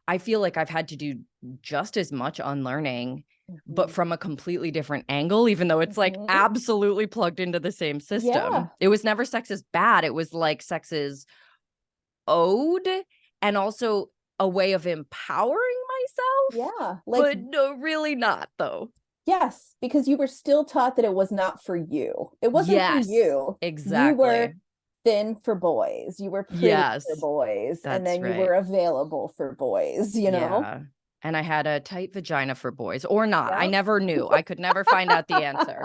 I feel like I've had to do just as much unlearning, but Mm-hmm. from a completely different angle, even though it's like Mm-hmm. absolutely plugged into the same Yeah, system. It was never sex is bad. It was like sex is owed, and also a way of empowering myself, yeah. Like, but no, really not though. yes, because you were still taught that it was not for you. It wasn't for Yes, you. You were exactly. thin for boys. You were pretty for Yes, boys. And that's then you right. were available for boys? Yeah. And I had a tight vagina for boys or not. I Yeah. never knew. I could never find out the answer.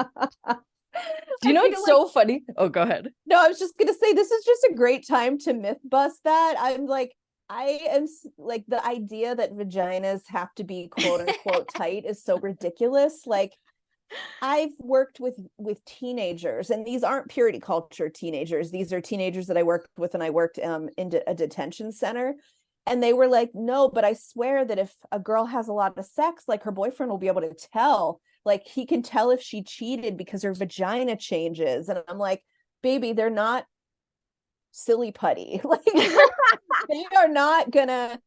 Do you I know feel what's like, so funny? Oh, go ahead. no, I was just gonna say this is just a great time to myth bust that. I'm like, I am like the idea that vaginas have to be quote unquote tight is so ridiculous. Like I've worked with teenagers, and these aren't purity culture teenagers. These are teenagers that I worked with, and I worked in a detention center. And they were like, no, but I swear that if a girl has a lot of sex, like her boyfriend will be able to tell. Like he can tell if she cheated because her vagina changes. And I'm like, baby, they're not silly putty. Like they are not gonna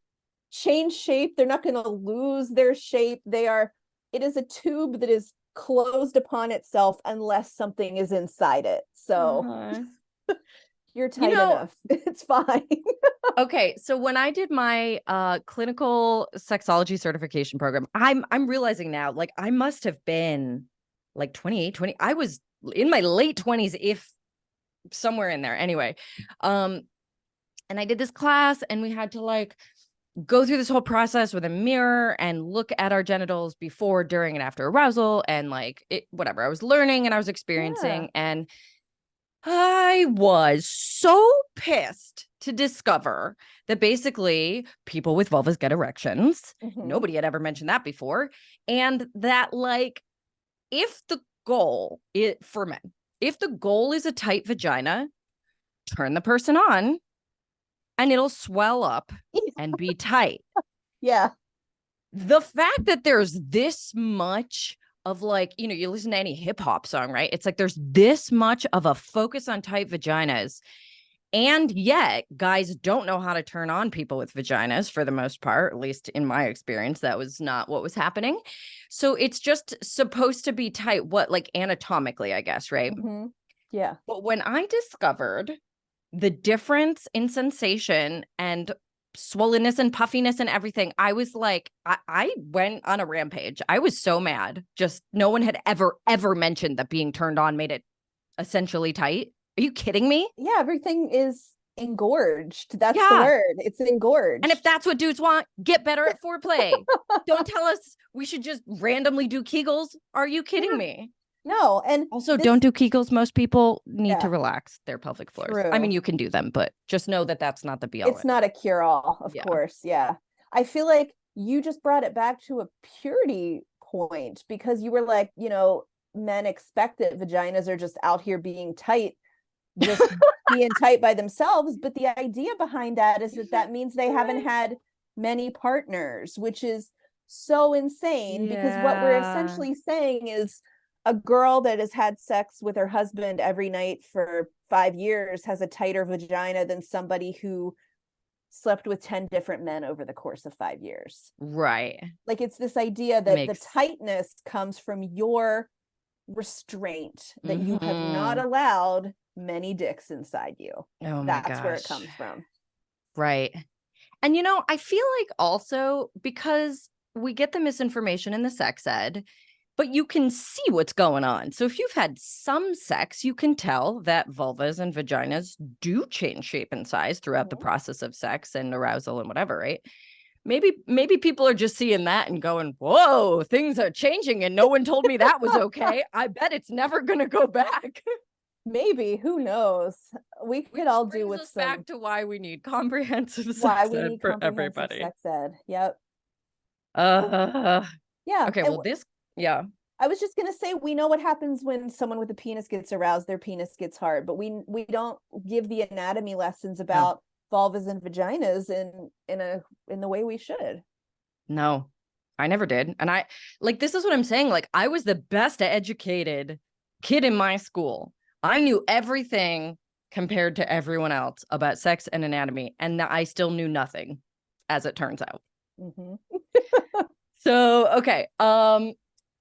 change shape. They're not gonna lose their shape. It is a tube that is closed upon itself unless something is inside it. So Uh-huh. you're You tight know, enough. It's fine. okay, so when I did my clinical sexology certification program, I'm realizing now, like I must have been like 28, 20. I was in my late 20s, if somewhere in there. Anyway, um, and I did this class and we had to like go through this whole process with a mirror and look at our genitals before, during, and after arousal, and like it, whatever. I was learning and I was Yeah. experiencing, and I was so pissed to discover that basically people with vulvas get erections. Mm-hmm. Nobody had ever mentioned that before. And that, like, if the goal is for men, if the goal is a tight vagina, turn the person on and it'll swell up and be tight. Yeah. The fact that there's this much of like, you know, you listen to any hip hop song, right? It's like there's this much of a focus on tight vaginas. And yet guys don't know how to turn on people with vaginas for the most part, at least in my experience. That was not what was happening. So it's just supposed to be tight, what, like anatomically, I guess, right? Mm-hmm. Yeah. But when I discovered the difference in sensation and swollenness and puffiness and everything, I was like, I went on a rampage. I was so mad. Just no one had ever mentioned that being turned on made it essentially tight. Are you kidding me? Yeah, everything is engorged. That's the Yeah. word. It's engorged. And if that's what dudes want, get better at foreplay. Don't tell us we should just randomly do Kegels. Are you kidding me? No, and also don't do Kegels. Most people need to Yeah. relax their pelvic floors. I True. mean, you can do them, but just know that that's not the be all. It's not a cure-all, of Yeah. course. Yeah. I feel like you just brought it back to a purity point because you were like, you know, men expect that vaginas are just out here being tight, just being tight by themselves. But the idea behind that is that means they haven't had many partners, which is so insane because what we're essentially saying is a girl that has had sex with her husband every night for 5 years has a tighter vagina than somebody who slept with 10 different men over the course of 5 years. Right. Like it's this idea that the tightness comes from your restraint, that you have not allowed many dicks inside you. Oh my That's gosh. where it comes from. Right. And you know, I feel like also because we get the misinformation in the sex ed, but you can see what's going on. So if you've had some sex, you can tell that vulvas and vaginas do change shape and size throughout the process of sex and arousal and whatever, right? Maybe people are just seeing that and going, whoa, things are changing and no one told me that was okay. I bet it's never going to go back. Maybe, who knows? We could all do with some back to why we need comprehensive sex why we ed need for comprehensive everybody. sex ed. Yep. Yeah. Okay, well yeah. I was just going to say, we know what happens when someone with a penis gets aroused, their penis gets hard, but we don't give the anatomy lessons about vulvas and vaginas in the way we should. No, I never did. And I like, this is what I'm saying. Like, I was the best educated kid in my school. I knew everything compared to everyone else about sex and anatomy. And I still knew nothing, as it turns out. So, okay.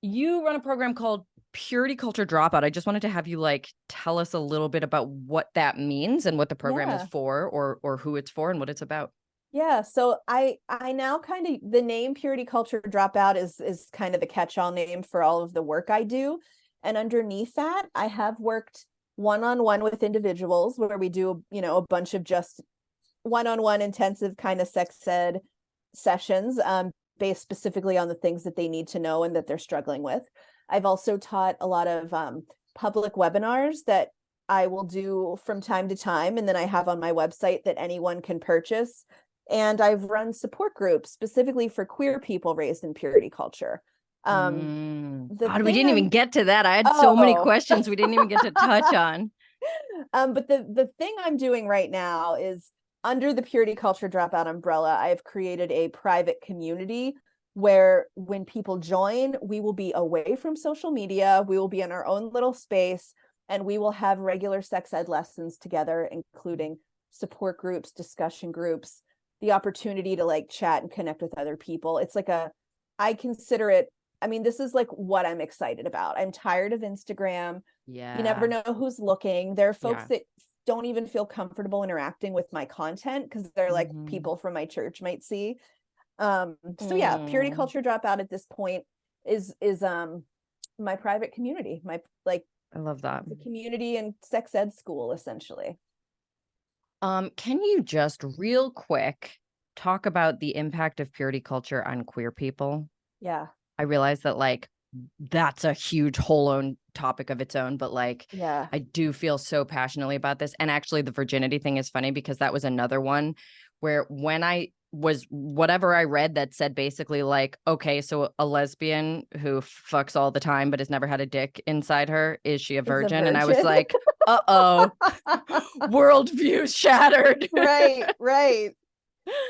You run a program called Purity Culture Dropout. I just wanted to have you like tell us a little bit about what that means and what the program is for, or who it's for and what it's about. Yeah, so I now kind of, the name Purity Culture Dropout is kind of the catch-all name for all of the work I do. And underneath that, I have worked one-on-one with individuals where we do, you know, a bunch of just one-on-one intensive kind of sex ed sessions, based specifically on the things that they need to know and that they're struggling with. I've also taught a lot of public webinars that I will do from time to time, and then I have on my website that anyone can purchase. And I've run support groups specifically for queer people raised in purity culture. God, we didn't even get to that. I had so many questions we didn't even get to touch on. But the thing I'm doing right now is, under the Purity Culture Dropout umbrella, I've created a private community where when people join, we will be away from social media, we will be in our own little space, and we will have regular sex ed lessons together, including support groups, discussion groups, the opportunity to like chat and connect with other people. It's like I consider it, I mean, this is like what I'm excited about. I'm tired of Instagram. You never know who's looking. There are folks that don't even feel comfortable interacting with my content because they're like people from my church might see. So yeah, Purity Culture Dropout at this point is my private community. My I love that. The community and sex ed school, essentially. Can you just real quick talk about the impact of purity culture on queer people? Yeah. I realize that like that's a huge whole own topic of its own, but like, I do feel so passionately about this. And actually the virginity thing is funny because that was another one where when I was whatever I read that said basically like, okay, so a lesbian who fucks all the time but has never had a dick inside her, is she a Is a virgin? And I was virgin. like, uh-oh, worldview shattered. Right, right.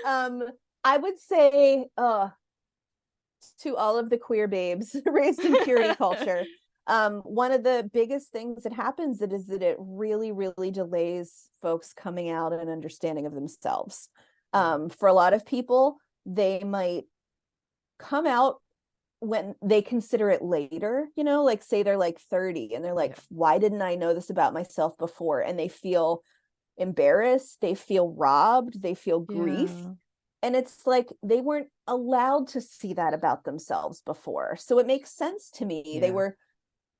I would say to all of the queer babes raised in purity culture, one of the biggest things that happens is that it really, really delays folks coming out and understanding of themselves. For a lot of people, they might come out when they consider it later, you know, like say they're like 30 and they're like, why didn't I know this about myself before? And they feel embarrassed, they feel robbed, they feel grief. And it's like they weren't allowed to see that about themselves before. So it makes sense to me. They were,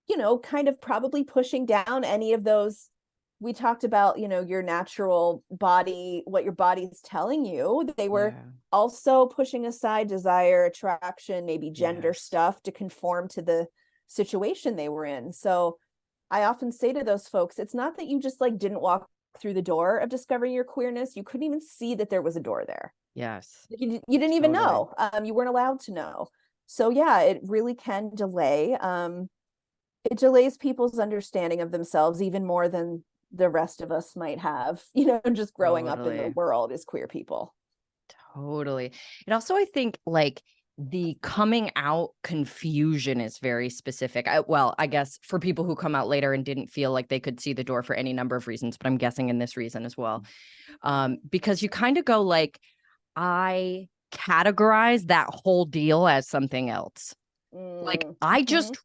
you know, kind of probably pushing down any of those. We talked about, you know, your natural body, what your body's telling you. They were also pushing aside desire, attraction, maybe gender stuff to conform to the situation they were in. So I often say to those folks, it's not that you just like didn't walk through the door of discovering your queerness. You couldn't even see that there was a door there. Yes. You didn't even know. You weren't allowed to know. So yeah, it really can delay. It delays people's understanding of themselves even more than the rest of us might have, you know, just growing up in the world as queer people. Totally. And also, I think like the coming out confusion is very specific. I guess for people who come out later and didn't feel like they could see the door for any number of reasons, but I'm guessing in this reason as well. Because you kind of go like, I categorize that whole deal as something else. Like, I just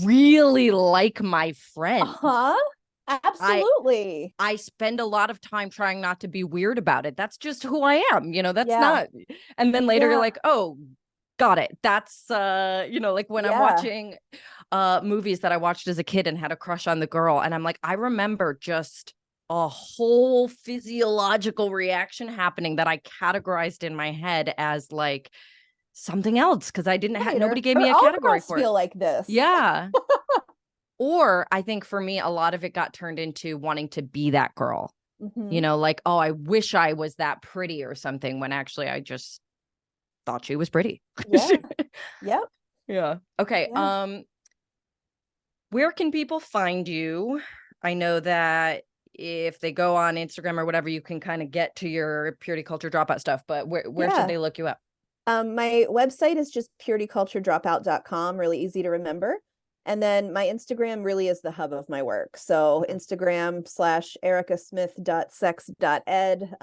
really like my friend. Absolutely. I spend a lot of time trying not to be weird about it. That's just who I am. You know, that's not. And then later you're like, oh, got it. That's, you know, like when I'm watching movies that I watched as a kid and had a crush on the girl. And I'm like, I remember just a whole physiological reaction happening that I categorized in my head as like something else because I didn't have, nobody gave me a category for it. Feel like this. Yeah. Or I think for me, a lot of it got turned into wanting to be that girl, you know, like, oh, I wish I was that pretty or something, when actually I just thought she was pretty. Yep. Yeah. Okay. Where can people find you? I know that if they go on Instagram or whatever, you can kind of get to your purity culture dropout stuff, but where should they look you up? My website is just purityculturedropout.com, really easy to remember. And then my Instagram really is the hub of my work. So Instagram /ericasmith.sex.ed.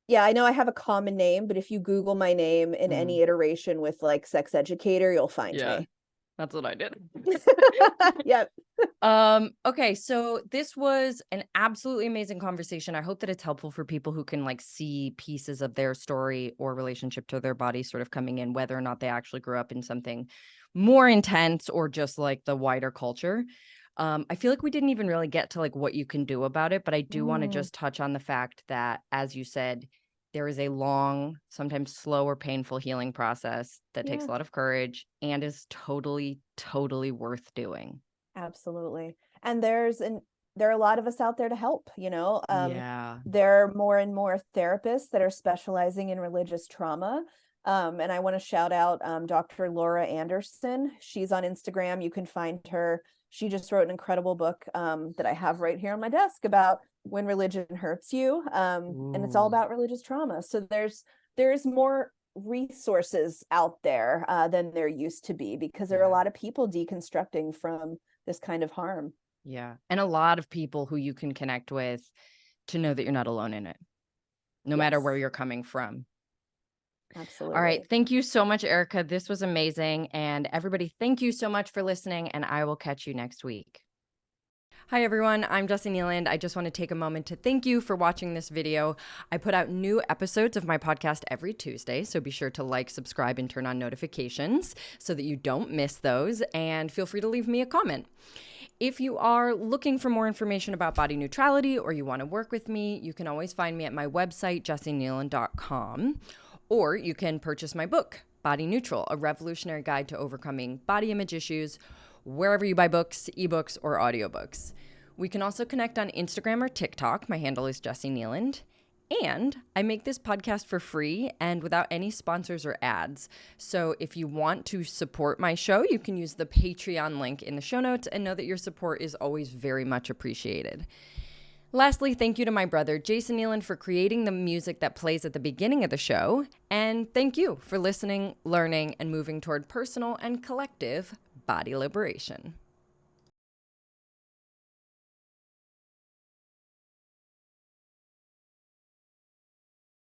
Yeah, I know I have a common name, but if you Google my name in any iteration with like sex educator, you'll find me. That's what I did. Yep. Okay, so this was an absolutely amazing conversation. I hope that it's helpful for people who can like see pieces of their story or relationship to their body sort of coming in, whether or not they actually grew up in something more intense or just like the wider culture. I feel like we didn't even really get to like what you can do about it, but I do want to just touch on the fact that, as you said, there is a long, sometimes slow or painful healing process that takes a lot of courage and is totally, totally worth doing. Absolutely. And there are a lot of us out there to help, you know. There are more and more therapists that are specializing in religious trauma. And I want to shout out Dr. Laura Anderson. She's on Instagram. You can find her. She just wrote an incredible book that I have right here on my desk about when religion hurts you. And it's all about religious trauma. So there's more resources out there than there used to be, because there are a lot of people deconstructing from this kind of harm. Yeah. And a lot of people who you can connect with to know that you're not alone in it, no matter where you're coming from. Absolutely. All right. Thank you so much, Erica. This was amazing. And everybody, thank you so much for listening. And I will catch you next week. Hi, everyone. I'm Jessie Nealand. I just want to take a moment to thank you for watching this video. I put out new episodes of my podcast every Tuesday, so be sure to like, subscribe, and turn on notifications so that you don't miss those. And feel free to leave me a comment. If you are looking for more information about body neutrality or you want to work with me, you can always find me at my website, jessienealand.com, or you can purchase my book, Body Neutral, a revolutionary guide to overcoming body image issues, wherever you buy books, ebooks, or audiobooks. We can also connect on Instagram or TikTok. My handle is Jessie Nealand. And I make this podcast for free and without any sponsors or ads. So if you want to support my show, you can use the Patreon link in the show notes, and know that your support is always very much appreciated. Lastly, thank you to my brother, Jason Nealon, for creating the music that plays at the beginning of the show. And thank you for listening, learning, and moving toward personal and collective body liberation.